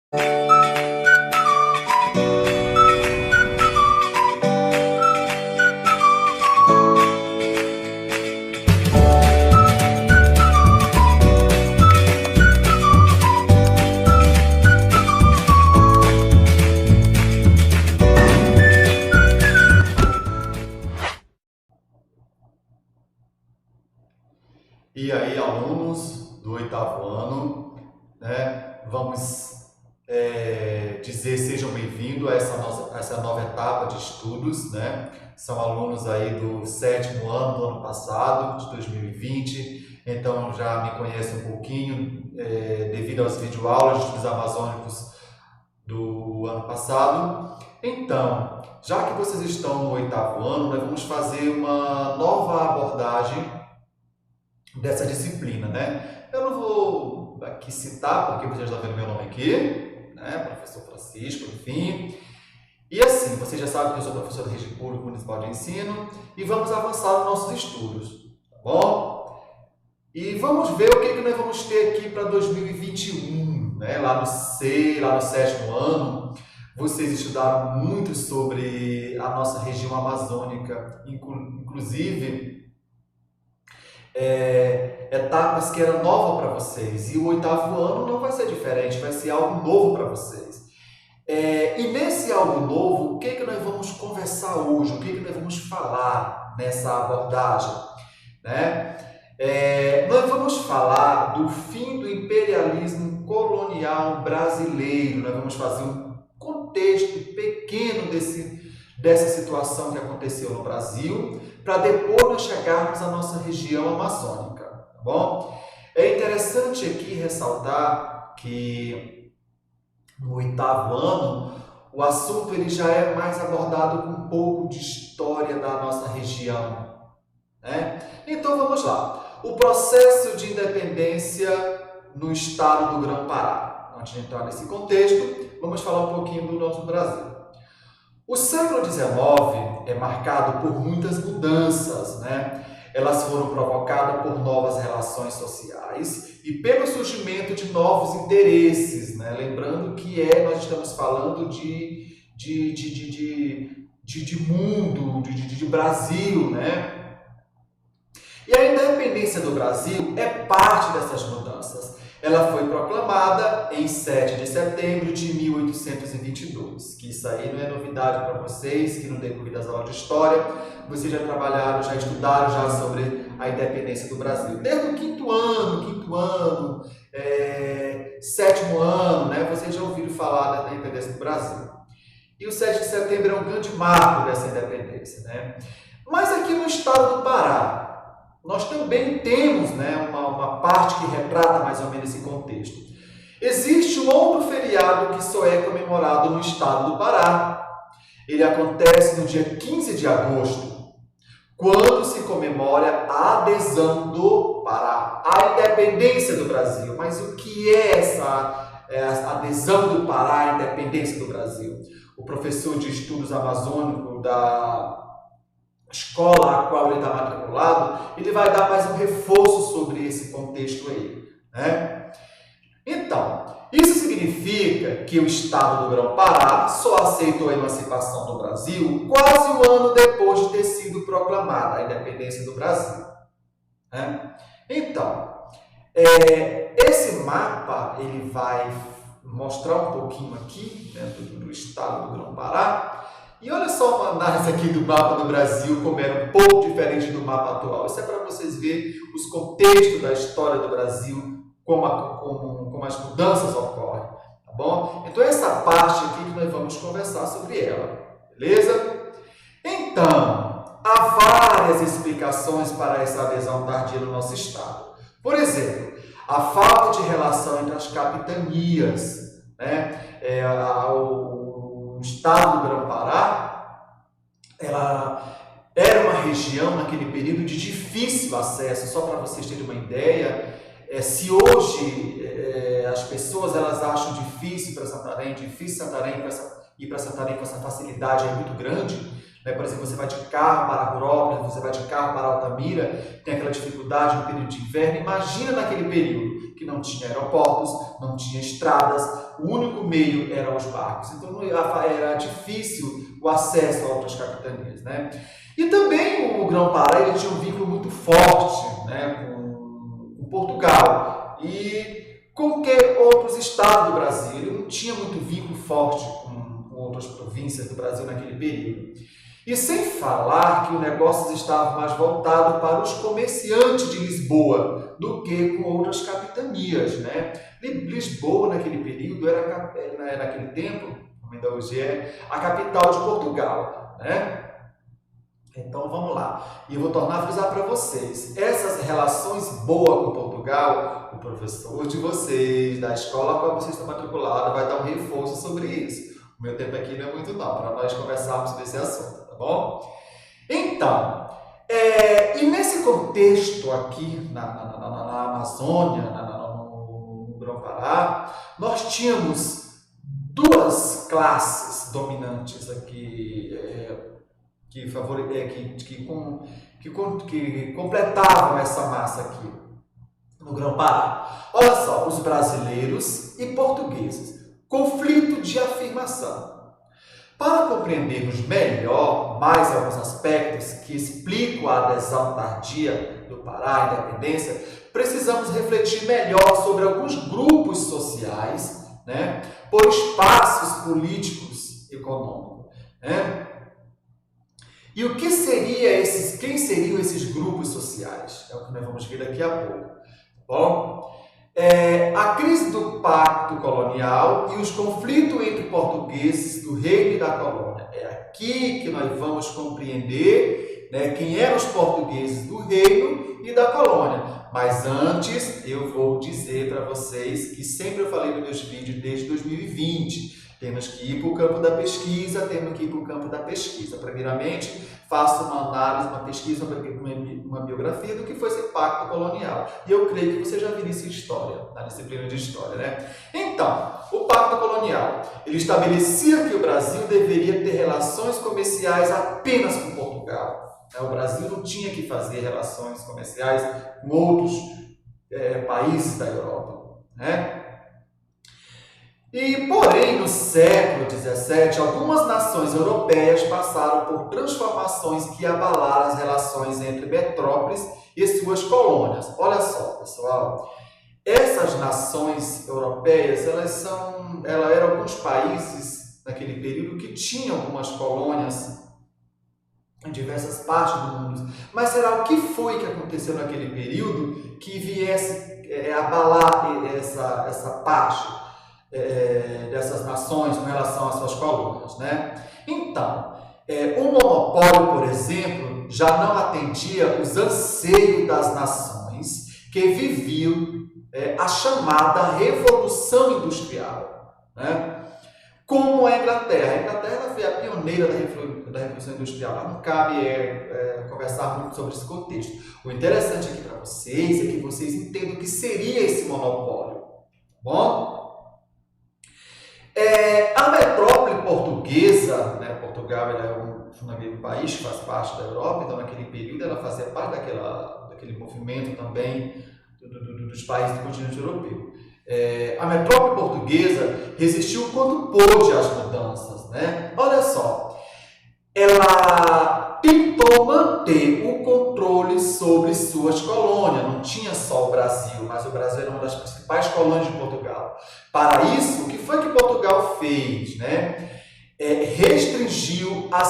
E aí, alunos do oitavo ano, né? Vamos dizer sejam bem-vindos a essa nova etapa de estudos, né? São alunos aí do sétimo ano do ano passado, de 2020, então já me conhecem um pouquinho devido às videoaulas de estudos amazônicos do ano passado. Então, já que vocês estão no oitavo ano, nós vamos fazer uma nova abordagem dessa disciplina, né? Eu não vou aqui citar, porque vocês já estão vendo meu nome aqui, né? Professor Francisco, enfim. E assim, vocês já sabem que eu sou professor da Rede Pública Municipal de Ensino e vamos avançar nos nossos estudos, tá bom? E vamos ver o que nós vamos ter aqui para 2021, né? Lá no sétimo ano, vocês estudaram muito sobre a nossa região amazônica, inclusive etapas que eram novas para vocês, e o oitavo ano não vai ser diferente, vai ser algo novo para vocês. E nesse algo novo, o que nós vamos conversar hoje, o que nós vamos falar nessa abordagem, né? Nós vamos falar do fim do imperialismo colonial brasileiro, nós vamos fazer um contexto pequeno dessa situação que aconteceu no Brasil, para depois nós chegarmos à nossa região amazônica, tá bom? É interessante aqui ressaltar que no oitavo ano o assunto ele já é mais abordado com um pouco de história da nossa região, né? Então vamos lá. O processo de independência no estado do Grão-Pará. Antes de entrar nesse contexto, vamos falar um pouquinho do nosso Brasil. O século XIX é marcado por muitas mudanças, né? Elas foram provocadas por novas relações sociais e pelo surgimento de novos interesses, né? Lembrando que nós estamos falando de mundo, de Brasil, né? E a independência do Brasil é parte dessas mudanças. Ela foi proclamada em 7 de setembro de 1822, que isso aí não é novidade para vocês, que no decorrer das aulas de história, vocês já trabalharam, já estudaram já sobre a independência do Brasil. Desde o quinto ano, sétimo ano, né, vocês já ouviram falar da independência do Brasil. E o 7 de setembro é um grande marco dessa independência, né? Mas aqui no estado do Pará, nós também temos, né, uma parte que retrata mais ou menos esse contexto. Existe um outro feriado que só é comemorado no estado do Pará. Ele acontece no dia 15 de agosto, quando se comemora a adesão do Pará à independência do Brasil. Mas o que é essa adesão do Pará à independência do Brasil? O professor de estudos amazônicos da escola a qual ele está matriculado, ele vai dar mais um reforço sobre esse contexto aí, né? Então, isso significa que o estado do Grão-Pará só aceitou a emancipação do Brasil quase um ano depois de ter sido proclamada a independência do Brasil, né? Então, esse mapa ele vai mostrar um pouquinho aqui, né, do estado do Grão-Pará. E olha só uma análise aqui do mapa do Brasil, como era um pouco diferente do mapa atual. Isso é para vocês verem os contextos da história do Brasil, como as mudanças ocorrem, tá bom? Então essa parte aqui que nós vamos conversar sobre ela, beleza? Então, há várias explicações para essa adesão tardia no nosso estado. Por exemplo, a falta de relação entre as capitanias, né? O estado do Grão-Pará, ela era uma região naquele período de difícil acesso. Só para vocês terem uma ideia, se hoje as pessoas elas acham difícil ir para Santarém com essa facilidade muito grande, né? Por exemplo, você vai de carro para Rurópolis, você vai de carro para Altamira, tem aquela dificuldade no período de inverno. Imagina naquele período. que não tinha aeroportos, não tinha estradas, o único meio eram os barcos. Então era difícil o acesso a outras capitanias, né? E também o Grão-Pará ele tinha um vínculo muito forte, né, com Portugal e com outros estados do Brasil. Ele não tinha muito vínculo forte com outras províncias do Brasil naquele período. E sem falar que o negócio estava mais voltado para os comerciantes de Lisboa do que com outras capitanias, né? Lisboa, naquele período, naquele tempo, como ainda hoje a capital de Portugal, né? Então vamos lá. E eu vou tornar a frisar para vocês. Essas relações boas com Portugal, o professor de vocês, da escola a qual vocês estão matriculados, vai dar um reforço sobre isso. O meu tempo aqui não é muito não, para nós conversarmos sobre esse assunto, tá bom? Então, e nesse contexto aqui na Amazônia, no Grão-Pará, nós tínhamos duas classes dominantes aqui, que completavam essa massa aqui no Grão-Pará. Olha só, os brasileiros e portugueses. Conflito de afirmação. Para compreendermos melhor mais alguns aspectos que explicam a adesão tardia do Pará à independência, precisamos refletir melhor sobre alguns grupos sociais, né, por espaços políticos econômicos, né? E o que quem seriam esses grupos sociais? É o que nós vamos ver daqui a pouco. Bom, a crise do pacto colonial e os conflitos entre portugueses do reino e da colônia. É aqui que nós vamos compreender, né, quem eram os portugueses do reino e da colônia. Mas antes, eu vou dizer para vocês que sempre eu falei nos meus vídeos desde 2020, temos que ir para o campo da pesquisa, Primeiramente, faço uma análise, uma pesquisa, uma biografia do que foi esse pacto colonial. E eu creio que você já viu isso em história, na disciplina de história, né? Então, o pacto colonial, ele estabelecia que o Brasil deveria ter relações comerciais apenas com Portugal. O Brasil não tinha que fazer relações comerciais com outros países da Europa, né? E, porém, no século XVII, algumas nações europeias passaram por transformações que abalaram as relações entre metrópoles e suas colônias. Olha só, pessoal, essas nações europeias, elas eram alguns países naquele período que tinham algumas colônias em diversas partes do mundo. Mas será o que foi que aconteceu naquele período que viesse abalar essa parte dessas nações com relação às suas colônias, né? Então, o monopólio, por exemplo, já não atendia os anseios das nações que viviam a chamada Revolução Industrial, né? Como a Inglaterra. A Inglaterra foi a pioneira da Revolução Industrial. Mas não cabe conversar muito sobre esse contexto. O interessante aqui para vocês é que vocês entendam o que seria esse monopólio. Bom? A metrópole portuguesa, né, Portugal é um país que faz parte da Europa, então naquele período ela fazia parte daquele movimento também dos países do continente europeu. A metrópole portuguesa resistiu quanto pôde às mudanças, né? Olha só, ela tentou manter o controle sobre suas colônias. Não tinha só o Brasil, mas o Brasil era uma das principais colônias de Portugal. Para isso, o que foi que Portugal fez, né? Restringiu a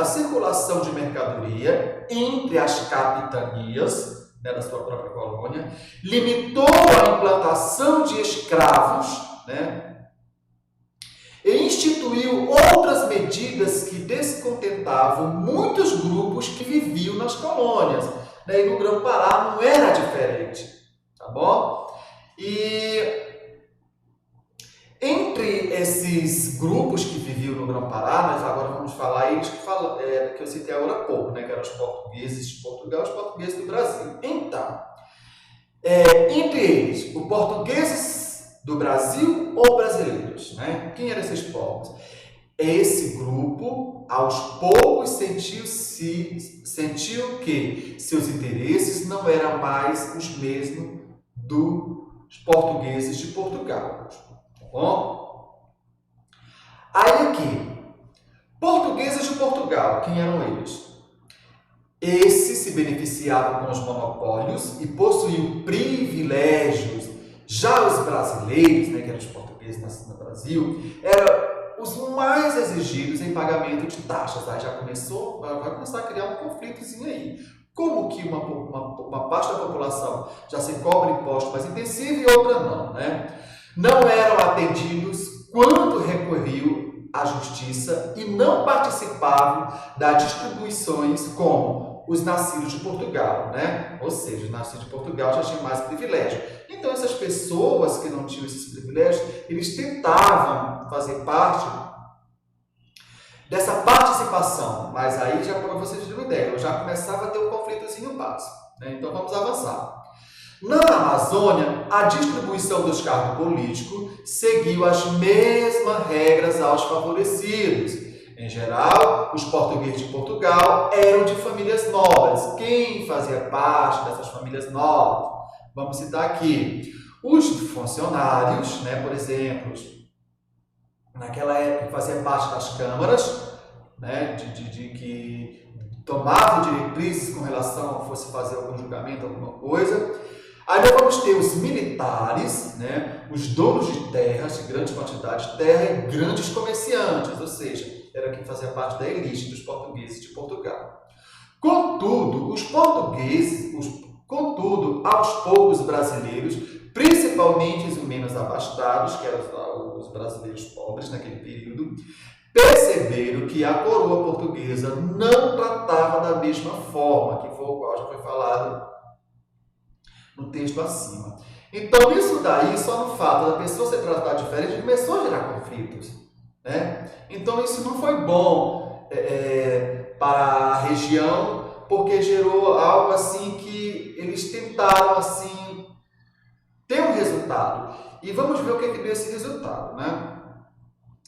circulação de mercadoria entre as capitanias, né, da sua própria colônia, limitou a implantação de escravos, né? E instituiu outras medidas que descontentavam muitos grupos que viviam nas colônias. E no Grão-Pará não era diferente, tá bom? E entre esses grupos que viviam no Grão-Pará, nós agora vamos falar eles que eu citei agora há pouco, né? Que eram os portugueses de Portugal, os portugueses do Brasil. Então, entre eles, os portugueses do Brasil ou brasileiros, né? Quem eram esses povos? Esse grupo, aos poucos, sentiu que seus interesses não eram mais os mesmos dos os portugueses de Portugal. Tá bom? Aí aqui, portugueses de Portugal, quem eram eles? Esses se beneficiavam com os monopólios e possuíam privilégios. Já os brasileiros, né, que eram os portugueses no Brasil, eram os mais exigidos em pagamento de taxas. Aí vai começar a criar um conflitozinho aí. Como que uma parte da população já se cobra imposto mais intensivo e outra não, né? Não eram atendidos quando recorriam à justiça e não participavam das distribuições como os nascidos de Portugal, né? Ou seja, os nascidos de Portugal já tinham mais privilégio. Então, essas pessoas que não tinham esses privilégios, eles tentavam fazer parte dessa participação, mas aí já para vocês terem uma ideia, eu já começava a ter um conflitozinho básico, né? Então, vamos avançar. Na Amazônia, a distribuição dos cargos políticos seguiu as mesmas regras aos favorecidos. Em geral, os portugueses de Portugal eram de famílias nobres. Quem fazia parte dessas famílias nobres? Vamos citar aqui. Os funcionários, né, por exemplo, naquela época faziam parte das câmaras, né, de que tomavam diretrizes com relação a fosse fazer algum julgamento, alguma coisa. Aí nós vamos ter os militares, né, os donos de terras, de grande quantidade de terra, e grandes comerciantes, ou seja, era quem fazia parte da elite dos portugueses de Portugal. Contudo, aos poucos brasileiros, principalmente os menos abastados, que eram os brasileiros pobres naquele período, perceberam que a coroa portuguesa não tratava da mesma forma, que foi o qual já foi falado no texto acima. Então, isso daí, só no fato da pessoa ser tratada diferente, começou a gerar conflitos, né? Então, isso não foi bom para a região, porque gerou algo assim que eles tentaram assim ter um resultado. E vamos ver o que deu esse resultado, né?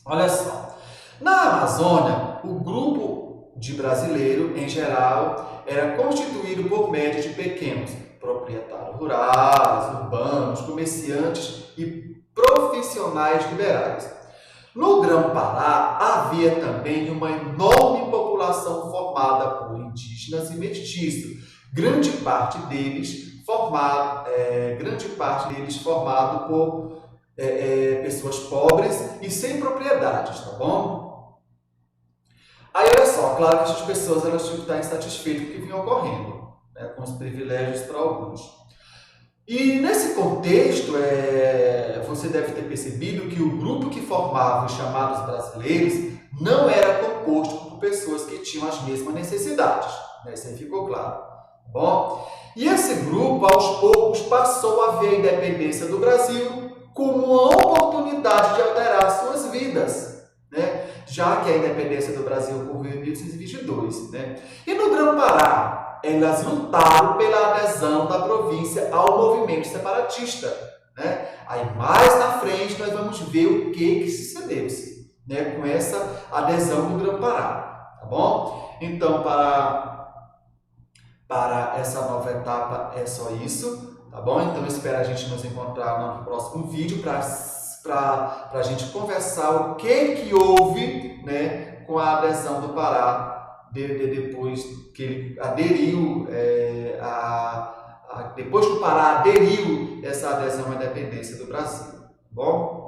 Olha só. Na Amazônia, o grupo de brasileiro, em geral, era constituído por médios de pequenos proprietários rurais, urbanos, comerciantes e profissionais liberais. No Grão-Pará, havia também uma enorme população formada por indígenas e mestiços, grande parte deles formado por pessoas pobres e sem propriedades, tá bom? Aí, olha só, claro que essas pessoas elas tinham que estar insatisfeitas com o que vinha ocorrendo, né, com os privilégios para alguns. E nesse contexto, você deve ter percebido que o grupo que formava os chamados brasileiros não era composto por pessoas que tinham as mesmas necessidades, né? Isso aí ficou claro. Bom, e esse grupo, aos poucos, passou a ver a independência do Brasil como uma oportunidade de alterar suas vidas, né? Já que a independência do Brasil ocorreu em 1822. Né? E no Grão-Pará, elas lutaram pela adesão da província ao movimento separatista. Né? Aí mais na frente nós vamos ver o que sucedeu-se, né, com essa adesão do Grão-Pará. Tá bom? Então, para essa nova etapa é só isso. Tá bom? Então, eu espero a gente nos encontrar no próximo vídeo para a gente conversar o que houve, né, com a adesão do Pará depois que ele aderiu, depois que o Pará aderiu essa adesão à independência do Brasil. Tá bom?